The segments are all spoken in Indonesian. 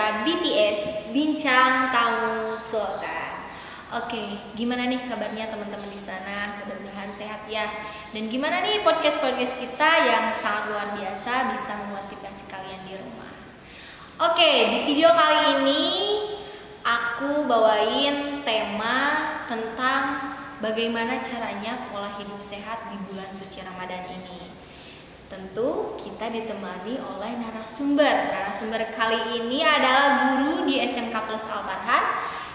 acara BTS Bincang Tamu Sultan. Oke, gimana nih kabarnya teman-teman di sana? Mudah-mudahan sehat ya. Dan gimana nih podcast kita yang sangat luar biasa bisa memotivasi kalian di rumah. Oke, di video kali ini aku bawain tema tentang bagaimana caranya pola hidup sehat di bulan suci Ramadan ini. Tentu kita ditemani oleh narasumber. Narasumber kali ini adalah guru di SMK Plus Al-Farhan,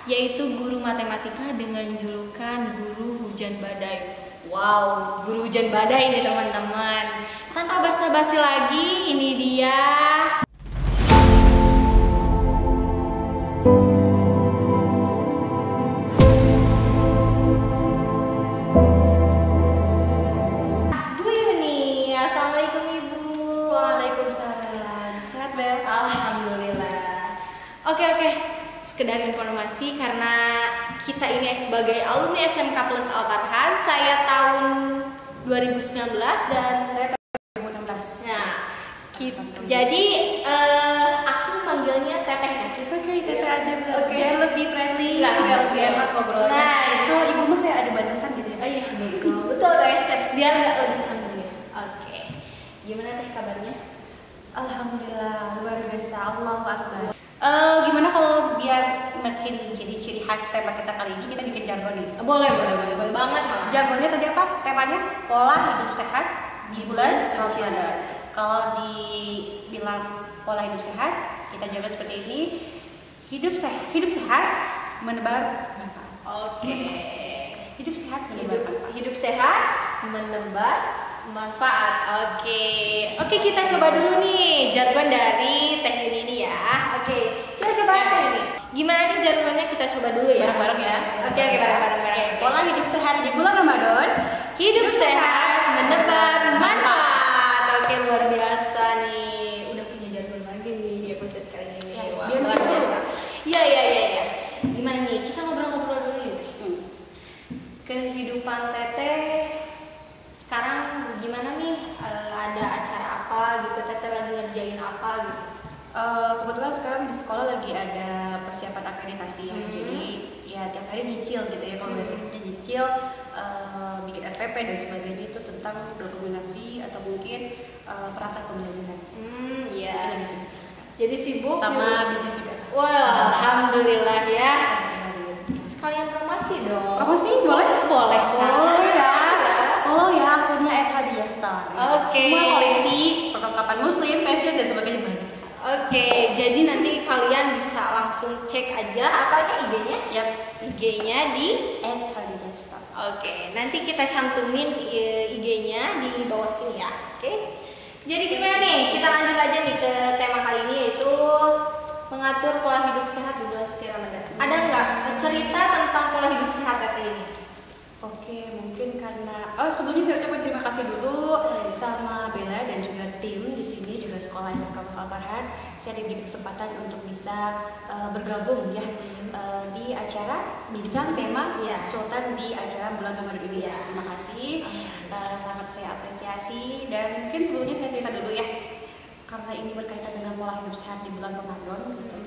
yaitu guru matematika dengan julukan guru hujan badai. Wow, guru hujan badai ini teman-teman. Tanpa basa-basi lagi, ini dia. Oke, sekedar informasi karena kita ini sebagai alumni SMK Plus Al-Farhan, saya tahun 2019 dan saya tahun 2016. Nah, jadi aku manggilnya Teteh. Oke, Teteh aja. Oke. Biar lebih friendly, Nah, biar lebih enak ngobrolnya. Nah, itu ibu mah kayak ada batasan gitu ya. Oh iya, betul Teh. Biar nggak lebih canggung ya. Oke. Gimana Teh kabarnya? Alhamdulillah, luar biasa. Allahu Akbar. Gimana kalau biar makin jadi ciri khas tema kita kali ini, kita bikin jargon nih? Boleh banget malah. Jargonnya tadi apa? Temanya pola hidup sehat di bulan Ramadan. Kalau dibilang pola hidup sehat, kita jaga seperti ini. Hidup sehat menebar manfaat. Oke. Hidup sehat menebar manfaat. Hidup sehat menebar manfaat. Oke, kita coba dulu nih jargon dari Teh Yuni ini ya. Oke, kita coba ini. Gimana nih jargonnya, kita coba dulu ya. Bareng-bareng ya. Oke, bareng-bareng. Pola hidup sehat di bulan Ramadan. Hidup sehat menebar manfaat. Oke, luar biasa nih. Udah punya jargon lagi nih di episode kali ini. Yes, Wah, biar luar lebih biasa. Iya. Gimana nih? Kita ngobrol-ngobrol dulu ya. Kehidupan Teteh sekarang gimana nih? Ada acara apa gitu? Teteh lagi ngerjain apa gitu? Kebetulan sekarang di sekolah lagi ada persiapan akreditasi ya. Jadi ya tiap hari nyicil gitu ya. Kalau biasanya kita nyicil bikin RPP dan sebagainya, itu tentang dokumentasi atau mungkin perangkat pembelajaran. Iya. Lagi sibuk sekarang. Jadi sibuk Sama juga. bisnis juga. Wah, alhamdulillah ya. Alhamdulillah. Sekalian promosi dong. Promosi boleh? Boleh Boleh ya. Follow ya akunnya @hadiahstar. Oke. Semua koleksi, perlengkapan muslim, fashion dan sebagainya banyak. Oke, jadi nanti kalian bisa langsung cek aja apanya IG-nya? Yes. IG-nya di @hadiahstar. Oke, nanti kita cantumin IG-nya di bawah sini ya. Oke. Jadi gimana nih? Kita lanjut aja nih ke tema kali ini, yaitu mengatur pola hidup sehat di bulan suci Ramadan. Ada nggak cerita tentang pola hidup sehat Teteh ini? Oke, mungkin karena sebelumnya saya ucapkan terima kasih dulu sama Bella dan juga tim di sini, juga sekolah SMK Plus Al-Farhan. Saya diberi kesempatan untuk bisa bergabung ya di acara bincang tema Sultan di acara bulan Ramadan ini. Terima kasih, sangat saya apresiasi. Dan mungkin sebelumnya saya cerita dulu ya, karena ini berkaitan dengan pola hidup sehat di bulan Ramadan gitu.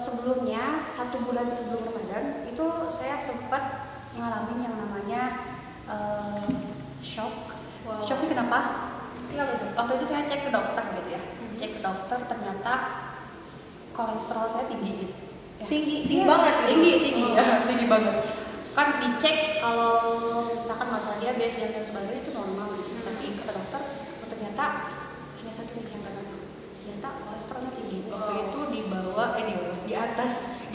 Sebelumnya, 1 bulan sebelum Ramadan itu saya sempat ngalamin yang namanya shock. Wow. Shocknya kenapa? Kenapa tuh? Waktu itu saya cek ke dokter gitu ya. Cek ke dokter, ternyata kolesterol saya tinggi gitu. Ya. Tinggi banget. Tinggi banget. Kan dicek kalau misalkan masalah diabetes dan sebagainya itu normal gitu. Tapi kata dokter, ternyata hanya satu yang kata ternyata kolesterolnya tinggi. Waktu itu di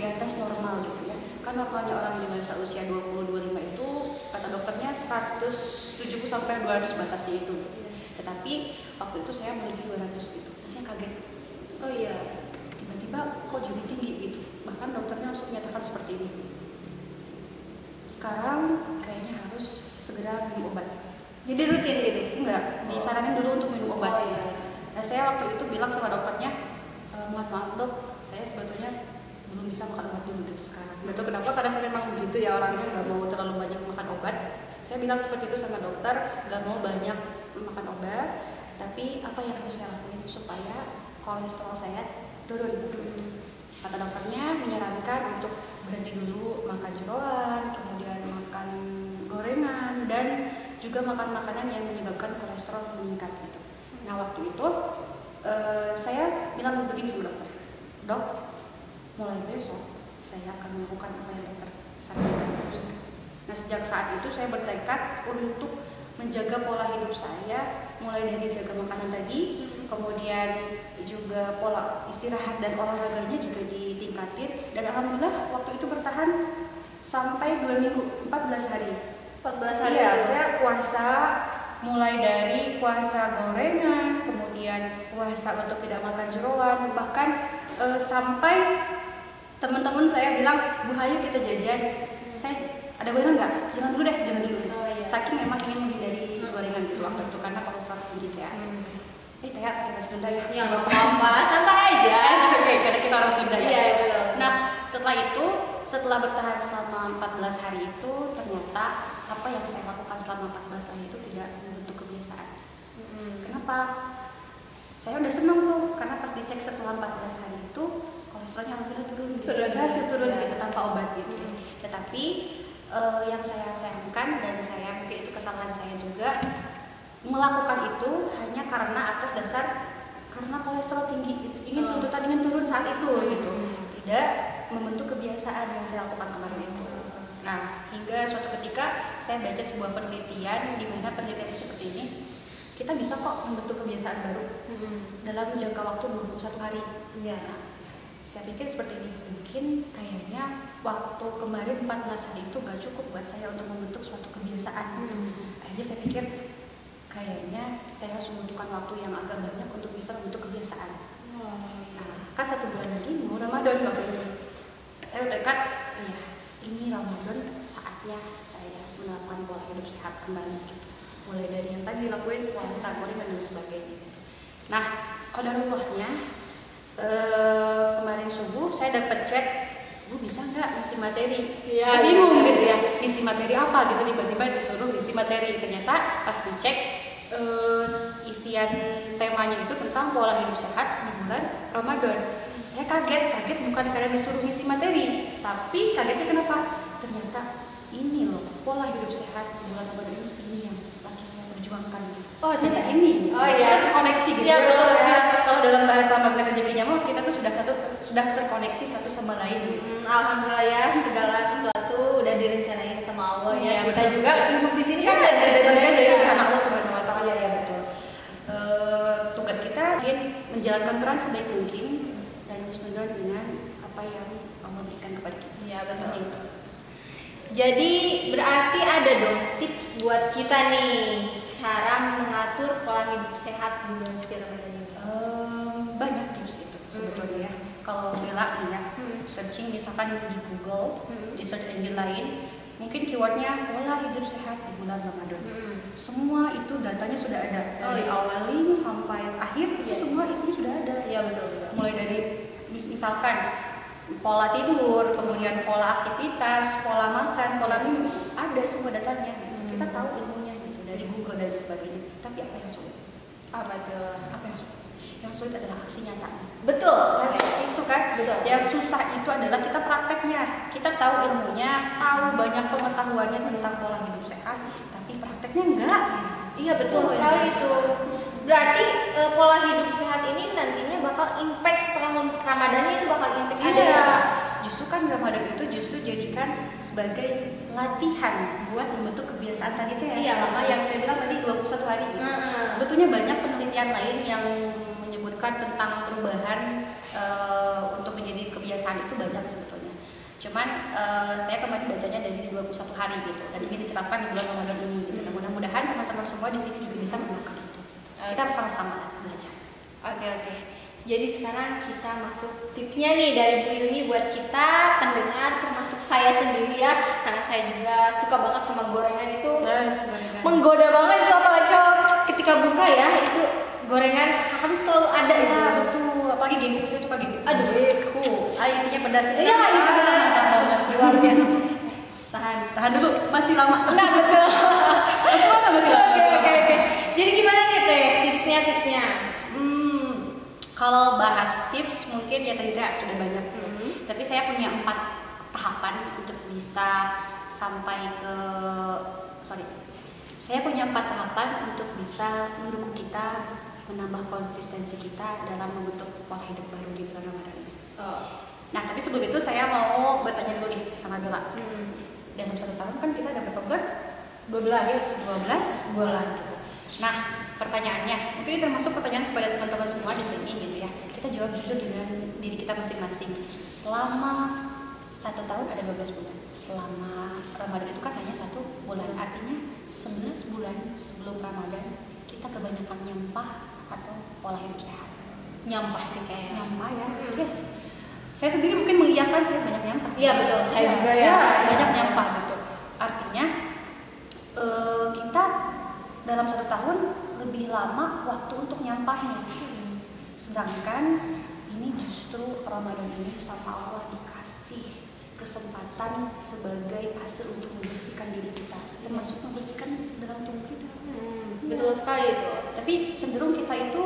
atas normal gitu ya. Kan normalnya orang di masa usia 20-25 itu kata dokternya 170 sampai 200 batasnya itu. Tetapi waktu itu saya melebihi 200 gitu. Saya kaget. Oh iya. Tiba-tiba kok jadi tinggi gitu. Bahkan dokternya langsung menyatakan seperti ini. Sekarang kayaknya harus segera minum obat. Jadi rutin gitu? Enggak, disaranin dulu untuk minum obat. Oh iya. Nah, saya waktu itu bilang sama dokternya, maaf dok, saya sebetulnya belum bisa makan obat dulu gitu sekarang. Gak tahu kenapa, karena saya memang begitu ya orangnya, gak mau terlalu banyak makan obat. Saya bilang seperti itu sama dokter, gak mau banyak makan obat, tapi apa yang harus saya lakuin supaya kolesterol saya turun. Kata dokternya menyarankan untuk berhenti dulu makan jeroan, kemudian makan gorengan, dan juga makan makanan yang menyebabkan kolesterol meningkat gitu. Nah waktu itu saya bilang begini sama dokter, dok, mulai besok saya akan melakukan apa yang dokter sarankan. Nah sejak saat itu saya bertekad untuk menjaga pola hidup saya, mulai dari jaga makanan tadi, kemudian juga pola istirahat dan olahraganya juga ditingkatin, dan alhamdulillah waktu itu bertahan sampai 2 minggu, 14 hari. 14 hari. Iya, saya puasa mulai dari puasa gorengan, kemudian puasa untuk tidak makan jeroan, bahkan sampai teman-teman saya bilang, Bu Hayu kita jajan, saya ada gorengan nggak? Jangan dulu deh, jangan dulu. Oh, iya. Saking memang ingin menghindari gorengan gitu waktu itu karena kolesterol tinggi ya. Teh pakai bahasa Sunda ya? Ya nggak apa-apa, santai aja. Oke, karena kita orang Sunda ya. Iya betul. Nah setelah itu, setelah bertahan selama 14 hari itu, ternyata apa yang saya lakukan selama 14 hari itu tidak membentuk kebiasaan. Kenapa? Saya udah senang tuh, karena pas dicek setelah 14 hari itu kolesterolnya alhamdulillah turun, berhasil turun gitu tanpa obat gitu. Tetapi yang saya sayangkan dan saya mungkin itu kesalahan saya juga, melakukan itu hanya karena atas dasar karena kolesterol tinggi, ingin tuntutan ingin turun saat itu gitu, tidak membentuk kebiasaan yang saya lakukan kemarin itu. Nah hingga suatu ketika saya baca sebuah penelitian di mana penelitian itu seperti ini, kita bisa kok membentuk kebiasaan baru dalam jangka waktu 21 hari. Iya. Saya pikir seperti ini, mungkin kayaknya waktu kemarin 14 hari itu gak cukup buat saya untuk membentuk suatu kebiasaan. Akhirnya saya pikir kayaknya saya harus membutuhkan waktu yang agak banyak untuk bisa membentuk kebiasaan. Nah, kan 1 bulan lagi mau Ramadan waktu itu. Saya bertekad, ya ini Ramadan saatnya saya menerapkan pola hidup sehat kembali gitu. Mulai dari yang tadi dilakuin puasa gorengan dan sebagainya. Nah, qadarullahnya kemarin subuh saya dapat chat, Bu bisa nggak ngisi materi? Saya bingung gitu ya, ngisi materi apa gitu, tiba-tiba disuruh ngisi materi. Ternyata pas dicek isian temanya itu tentang pola hidup sehat di bulan Ramadan. Saya kaget bukan karena disuruh ngisi materi, tapi kagetnya kenapa? Ternyata ini loh pola hidup sehat di bulan Ramadan ini yang lagi saya perjuangkan. Oh ternyata ini. Oh iya, terkoneksi gitu. Ya betul ya. Kalau dalam bahasa magnet rezekinya mau kita tuh sudah terkoneksi satu sama lain. Alhamdulillah ya, segala sesuatu udah direncanain sama Allah ya. Iya, Kita juga duduk di sini kan ada rencana dari rencana Allah Subhanahu wa taala ya betul. Tugas kita ingin menjalankan peran sebaik mungkin dan husnudzon dengan apa yang Allah berikan kepada kita. Iya betul itu. Jadi berarti ada dong tips buat kita nih cara mengatur pola hidup sehat di bulan suci Ramadan ini. Banyak tips itu sebetulnya ya. Kalau Bella nih ya, searching misalkan di Google, di search engine lain, mungkin keywordnya pola hidup sehat di bulan Ramadan. Semua itu datanya sudah ada dari awal link sampai akhir, itu semua isinya sudah ada. Iya betul. Mulai dari misalkan pola tidur, kemudian pola aktivitas, pola makan, pola minum, itu ada semua datanya. Kita tahu ilmunya gitu dari Google dan sebagainya. Tapi apa yang sulit? Apa tuh? Apa yang sulit? Yang sulit adalah aksi nyatanya. Betul. Itu kan. Betul. Yang susah itu adalah kita prakteknya. Kita tahu ilmunya, tahu banyak pengetahuannya tentang pola hidup sehat, tapi prakteknya enggak. Iya betul sekali itu. Berarti pola hidup sehat ini nantinya bakal impact setelah Ramadannya itu bakal impact. Iya. Justru kan Ramadan itu justru jadikan sebagai latihan buat membentuk kebiasaan tadi teh. Iya. Selama yang saya bilang tadi 21 hari. Sebetulnya banyak penelitian lain yang menyebutkan tentang perubahan untuk menjadi kebiasaan itu banyak sebetulnya. Cuman saya kemarin bacanya dari 21 hari gitu dan ingin diterapkan di bulan Ramadan ini gitu. Nah, mudah-mudahan teman-teman semua di sini juga bisa melakukan itu. Kita sama-sama belajar. Oke. Jadi sekarang kita masuk tipsnya nih dari Bu Yuni buat kita pendengar, termasuk saya sendiri ya, karena saya juga suka banget sama gorengan itu. Menggoda banget itu, apalagi kalau ketika buka ya, itu gorengan harus selalu ada Ya, gitu. betul. Apalagi gengku, saya suka gengku. Aduh. Isinya pedas. Iya, itu benar. Mantap banget. Luar biasa. Tahan dulu. Masih lama. Nah, betul. Masih lama. Oke. Jadi gimana nih Teh tipsnya? Kalau bahas tips mungkin ya tadi sudah banyak. Tapi saya punya 4 tahapan untuk bisa sampai ke Saya punya 4 tahapan untuk bisa mendukung kita menambah konsistensi kita dalam membentuk pola hidup baru di bulan Ramadan ini. Nah, tapi sebelum itu saya mau bertanya dulu nih sama Bella. Dalam 1 tahun kan kita ada berapa bulan? 12 bulan gitu. Nah, pertanyaannya, mungkin ini termasuk pertanyaan kepada teman-teman semua di sini gitu ya. Kita jawab jujur dengan diri kita masing-masing. Selama 1 tahun ada 12 bulan. Selama Ramadan itu kan hanya 1 bulan. Artinya 11 bulan sebelum Ramadan kita kebanyakan nyampah atau pola hidup sehat. Nyampah sih kayaknya. Nyampah ya. Yes. Saya sendiri mungkin mengiyakan saya banyak nyampah. Iya betul, saya juga ya. Banyak nyampah gitu. Artinya kita dalam 1 tahun lebih lama waktu untuk nyampahnya. Sedangkan ini justru Ramadan ini sama Allah dikasih kesempatan sebagai hasil untuk membersihkan diri kita, termasuk membersihkan dalam tubuh kita. Betul sekali itu. Tapi cenderung kita itu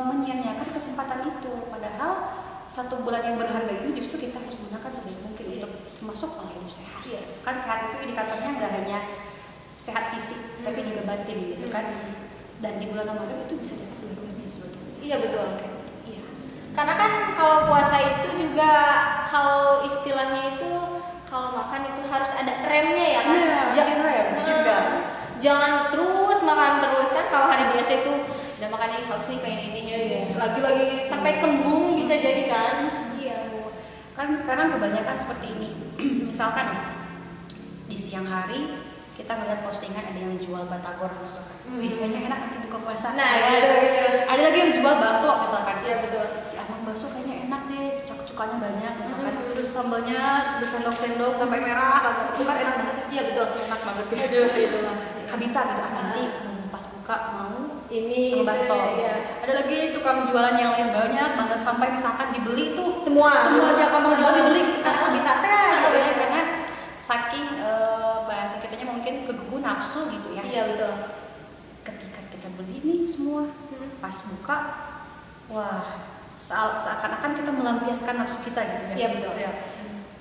menyia-nyiakan kesempatan itu. Padahal 1 bulan yang berharga ini justru kita harus gunakan sebaik mungkin untuk termasuk pola hidup sehat. Kan sehat itu indikatornya nggak hanya sehat fisik, tapi juga batin gitu kan. Dan di bulan Ramadan itu bisa dapat dua-duanya sebetulnya. Iya betul. Iya. Karena kan kalau puasa itu juga kalau istilahnya itu kalau makan itu harus ada remnya ya kan. Jangan terus makan terus kan. Kalau hari biasa itu udah makan ini haus nih pengen ini lagi-lagi sampai kembung bisa jadi kan. Iya. Kan sekarang kebanyakan seperti ini. Misalkan di siang hari kita ngeliat postingan ada yang jual batagor misalkan. Kayaknya enak nanti buka puasa. Nah, gitu. Ada lagi yang jual bakso misalkan. Iya betul. Si abang bakso kayaknya enak deh, cukanya banyak misalkan. Terus sambalnya bersendok-sendok sampai merah, itu kan enak banget. Iya betul. Enak banget. Aduh itu lah. Kabita gitu nanti pas buka mau ini bakso. Ya. Ada lagi tukang jualan yang lain banyak banget sampai misalkan dibeli tuh semuanya apa mau jual dibeli kabita teh karena saking bahasa kitanya mungkin kegebu nafsu gitu ya. Iya betul. Ketika kita beli nih semua pas buka, wah seakan-akan kita melampiaskan nafsu kita gitu ya. Iya betul. Ya.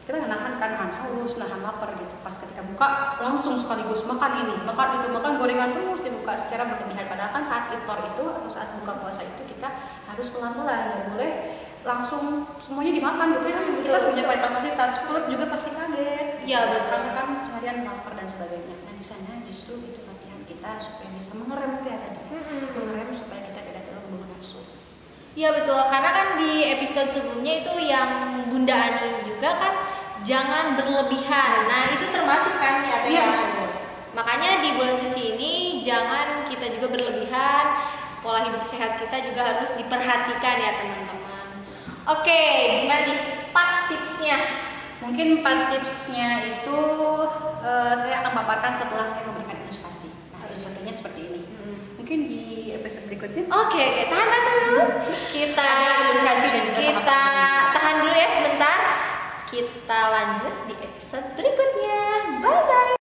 Kita nahan haus, nahan lapar gitu. Pas ketika buka langsung sekaligus makan ini, makan itu, makan gorengan terus dibuka secara berlebihan. Padahal kan saat iftar itu atau saat buka puasa itu kita harus pelan-pelan, nggak boleh langsung semuanya dimakan gitu ya. Kita punya kapasitas, perut juga pasti kaget. Iya betul. Karena kan seharian lapar dan sebagainya. Nah di sana justru itu latihan kita supaya bisa mengerem ya tadi, mengerem supaya kita tidak terlalu membawa nafsu. Iya betul, karena kan di episode sebelumnya itu yang Bunda Ani juga kan jangan berlebihan. Nah itu termasuk kan ya. Makanya di bulan suci ini jangan kita juga berlebihan. Pola hidup sehat kita juga harus diperhatikan ya teman-teman. Oke, gimana nih 4 tipsnya? Mungkin 4 tipsnya itu saya akan paparkan setelah saya memberikan ilustrasi. Nah ilustrasinya seperti ini. Mungkin di episode berikutnya. Oke, tahan dulu. Kita ilustrasi dan juga kita tahan dulu ya sebentar. Kita lanjut di episode berikutnya. Bye bye.